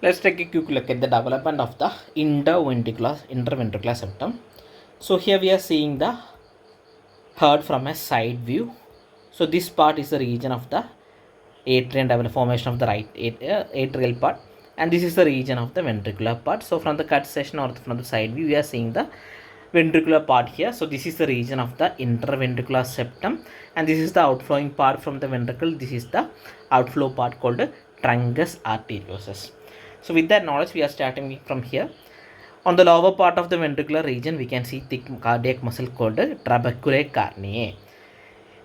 Let's take a quick look at the development of the interventricular septum. So here we are seeing the heart from a side view. So this part is the region of the atrium formation of the atrial part, and this is the region of the ventricular part. So from the cut section or from the side view, we are seeing the ventricular part here. So this is the region of the interventricular septum, and this is the outflowing part from the ventricle. This is the outflow part called truncus arteriosus. So with that knowledge, we are starting from here. On the lower part of the ventricular region, we can see thick cardiac muscle called trabeculae carneae.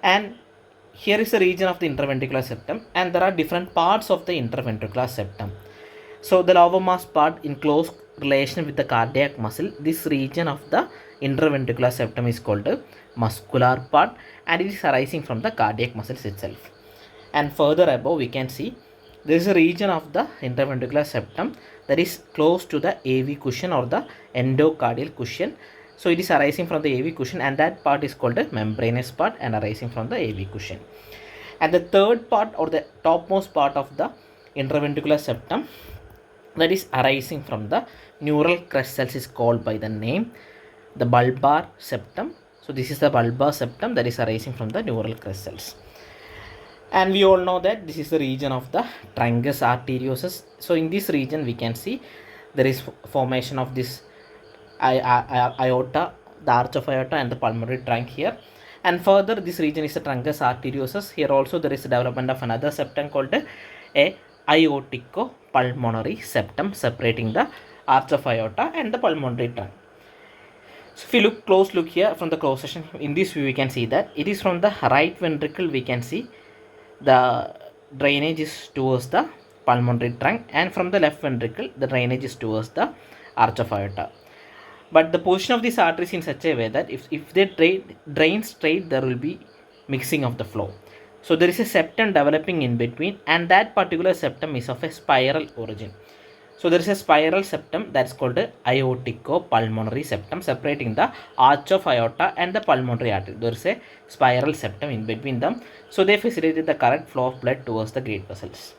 And here is the region of the interventricular septum, and there are different parts of the interventricular septum. So the lowermost part in close relation with the cardiac muscle, this region of the interventricular septum is called the muscular part, and it is arising from the cardiac muscles itself. And further above, we can see there is a region of the interventricular septum that is close to the AV cushion or the endocardial cushion. So it is arising from the AV cushion, and that part is called the membranous part and arising from the AV cushion. And the third part or the topmost part of the interventricular septum that is arising from the neural crest cells is called by the name the bulbar septum. So this is the bulbar septum that is arising from the neural crest cells. And we all know that this is the region of the truncus arteriosus. So in this region, we can see there is formation of this aorta, the arch of aorta, and the pulmonary trunk here. And further, this region is the truncus arteriosus. Here also there is a development of another septum called a aortico-pulmonary septum, separating the arch of aorta and the pulmonary trunk. So if you look here from the close section, in this view we can see that it is from the right ventricle. We can see the drainage is towards the pulmonary trunk, and from the left ventricle the drainage is towards the arch of aorta. But the position of these arteries in such a way that if they drain straight, there will be mixing of the flow. So there is a septum developing in between, and that particular septum is of a spiral origin. So there is a spiral septum that is called the aortico-pulmonary septum, separating the arch of aorta and the pulmonary artery. There is a spiral septum in between them. So they facilitate the correct flow of blood towards the great vessels.